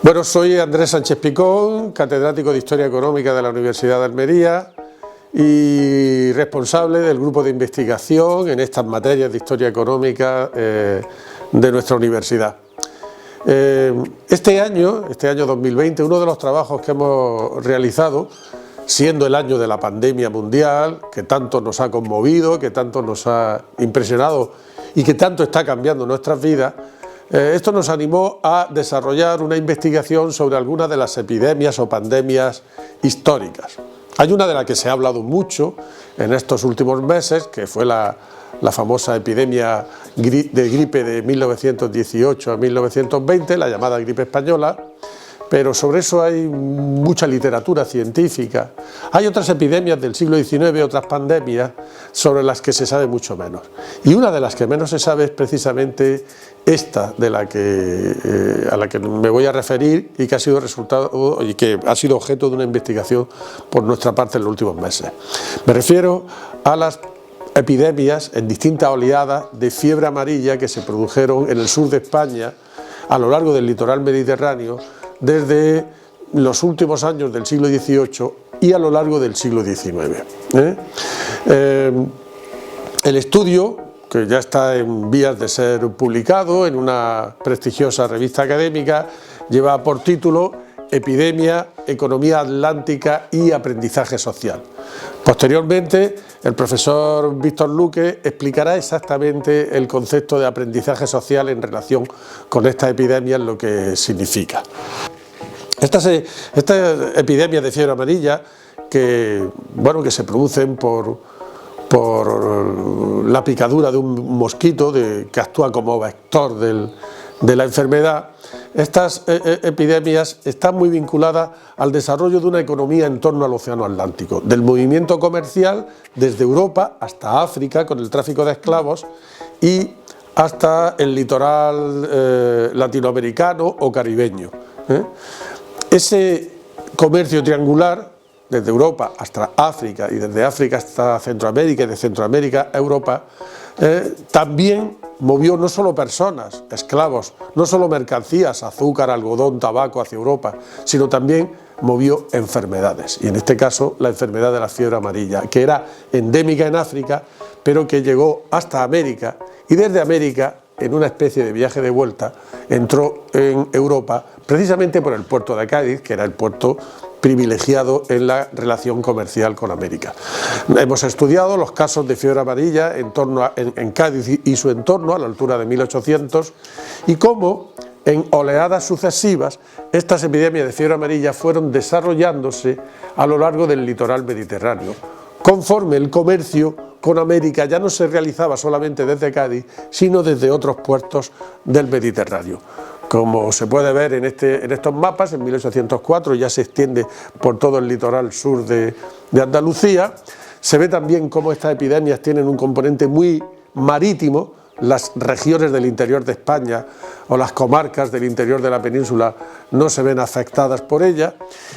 Bueno, soy Andrés Sánchez Picón, catedrático de Historia Económica de la Universidad de Almería y responsable del grupo de investigación en estas materias de Historia Económica de nuestra universidad. Este año 2020, uno de los trabajos que hemos realizado, siendo el año de la pandemia mundial, que tanto nos ha conmovido, que tanto nos ha impresionado y que tanto está cambiando nuestras vidas, esto nos animó a desarrollar una investigación sobre algunas de las epidemias o pandemias históricas. Hay una de la que se ha hablado mucho en estos últimos meses, que fue la famosa epidemia de gripe de 1918 a 1920, la llamada gripe española, pero sobre eso hay mucha literatura científica. Hay otras epidemias del siglo XIX, otras pandemias, sobre las que se sabe mucho menos. Y una de las que menos se sabe es precisamente esta, a la que me voy a referir y que ha sido resultado y que ha sido objeto de una investigación por nuestra parte en los últimos meses. Me refiero a las epidemias en distintas oleadas de fiebre amarilla que se produjeron en el sur de España a lo largo del litoral mediterráneo desde los últimos años del siglo XVIII y a lo largo del siglo XIX. El estudio, que ya está en vías de ser publicado en una prestigiosa revista académica, lleva por título Epidemia, Economía Atlántica y Aprendizaje Social. Posteriormente, el profesor Víctor Luque explicará exactamente el concepto de aprendizaje social en relación con esta epidemia, lo que significa. Estas epidemias de fiebre amarilla que se producen por la picadura de un mosquito que actúa como vector de la enfermedad, estas epidemias están muy vinculadas al desarrollo de una economía en torno al océano Atlántico, del movimiento comercial desde Europa hasta África con el tráfico de esclavos y hasta el litoral latinoamericano o caribeño. Ese comercio triangular desde Europa hasta África y desde África hasta Centroamérica y de Centroamérica a Europa también movió no solo personas, esclavos, no solo mercancías, azúcar, algodón, tabaco hacia Europa, sino también movió enfermedades, y en este caso la enfermedad de la fiebre amarilla, que era endémica en África, pero que llegó hasta América, y desde América, en una especie de viaje de vuelta, entró en Europa, precisamente por el puerto de Cádiz, que era el puerto privilegiado en la relación comercial con América. Hemos estudiado los casos de fiebre amarilla en Cádiz y su entorno a la altura de 1800 y cómo en oleadas sucesivas estas epidemias de fiebre amarilla fueron desarrollándose a lo largo del litoral mediterráneo, conforme el comercio con América ya no se realizaba solamente desde Cádiz, sino desde otros puertos del Mediterráneo. Como se puede ver en estos mapas, en 1804 ya se extiende por todo el litoral sur de Andalucía. Se ve también cómo estas epidemias tienen un componente muy marítimo. Las regiones del interior de España o las comarcas del interior de la península no se ven afectadas por ella,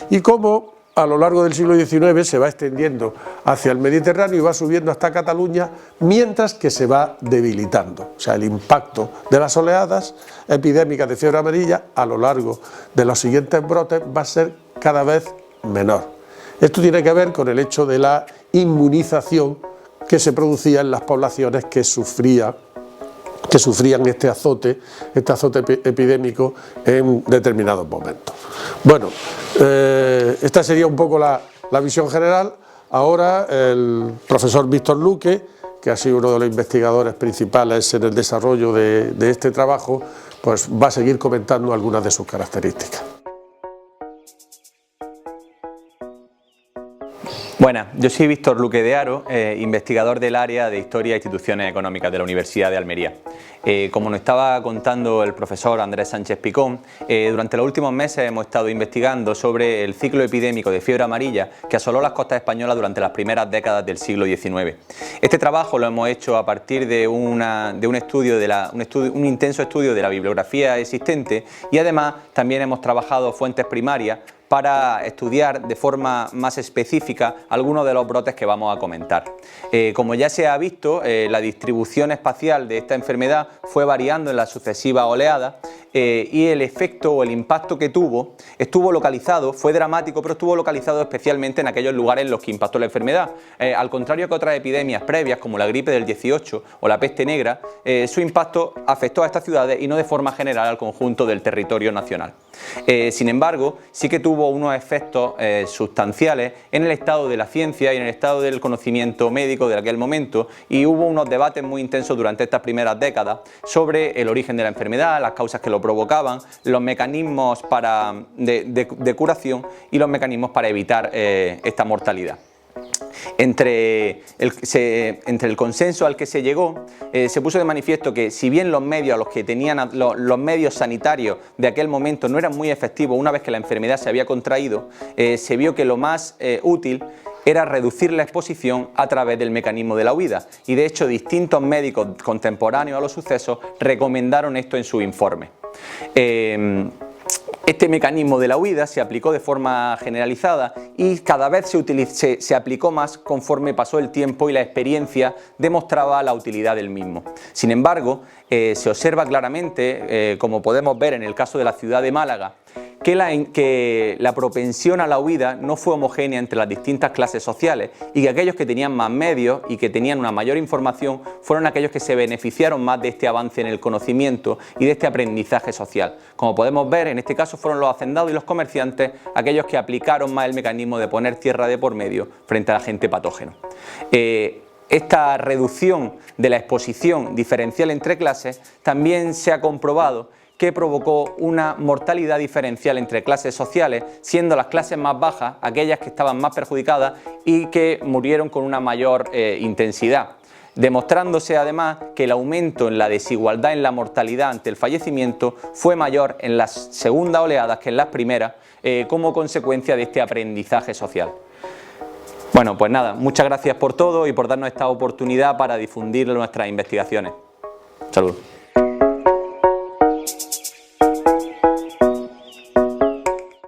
y cómo a lo largo del siglo XIX se va extendiendo hacia el Mediterráneo y va subiendo hasta Cataluña, mientras que se va debilitando. O sea, el impacto de las oleadas epidémicas de fiebre amarilla a lo largo de los siguientes brotes va a ser cada vez menor. Esto tiene que ver con el hecho de la inmunización que se producía en las poblaciones que sufrían este azote epidémico en determinados momentos. Bueno, esta sería un poco la visión general. Ahora el profesor Víctor Luque, que ha sido uno de los investigadores principales en el desarrollo de este trabajo, pues va a seguir comentando algunas de sus características. Buenas, yo soy Víctor Luque de Haro, investigador del área de Historia e Instituciones Económicas de la Universidad de Almería. Como nos estaba contando el profesor Andrés Sánchez Picón, durante los últimos meses hemos estado investigando sobre el ciclo epidémico de fiebre amarilla que asoló las costas españolas durante las primeras décadas del siglo XIX. Este trabajo lo hemos hecho a partir de un intenso estudio de la bibliografía existente, y además también hemos trabajado fuentes primarias para estudiar de forma más específica algunos de los brotes que vamos a comentar. Como ya se ha visto, la distribución espacial de esta enfermedad fue variando en las sucesivas oleadas y el efecto o el impacto que tuvo estuvo localizado, fue dramático, pero estuvo localizado especialmente en aquellos lugares en los que impactó la enfermedad. Al contrario que otras epidemias previas como la gripe del 18 o la peste negra, su impacto afectó a estas ciudades y no de forma general al conjunto del territorio nacional. Sin embargo, sí que tuvo unos efectos sustanciales en el estado de la ciencia y en el estado del conocimiento médico de aquel momento, y hubo unos debates muy intensos durante estas primeras décadas sobre el origen de la enfermedad, las causas que lo provocaban, los mecanismos de curación y los mecanismos para evitar esta mortalidad. Entre el consenso al que se llegó, se puso de manifiesto que si bien los medios a los que tenían los medios sanitarios de aquel momento no eran muy efectivos una vez que la enfermedad se había contraído, se vio que lo más útil era reducir la exposición a través del mecanismo de la huida, y de hecho distintos médicos contemporáneos a los sucesos recomendaron esto en su informe. Este mecanismo de la huida se aplicó de forma generalizada y cada vez se aplicó más conforme pasó el tiempo y la experiencia demostraba la utilidad del mismo. Sin embargo, se observa claramente, como podemos ver en el caso de la ciudad de Málaga, que la propensión a la huida no fue homogénea entre las distintas clases sociales y que aquellos que tenían más medios y que tenían una mayor información fueron aquellos que se beneficiaron más de este avance en el conocimiento y de este aprendizaje social. Como podemos ver, en este caso fueron los hacendados y los comerciantes aquellos que aplicaron más el mecanismo de poner tierra de por medio frente al agente patógeno. Esta reducción de la exposición diferencial entre clases también se ha comprobado que provocó una mortalidad diferencial entre clases sociales, siendo las clases más bajas aquellas que estaban más perjudicadas y que murieron con una mayor intensidad, demostrándose además que el aumento en la desigualdad en la mortalidad ante el fallecimiento fue mayor en las segundas oleadas que en las primeras, como consecuencia de este aprendizaje social. Bueno, pues nada, muchas gracias por todo y por darnos esta oportunidad para difundir nuestras investigaciones. Saludos.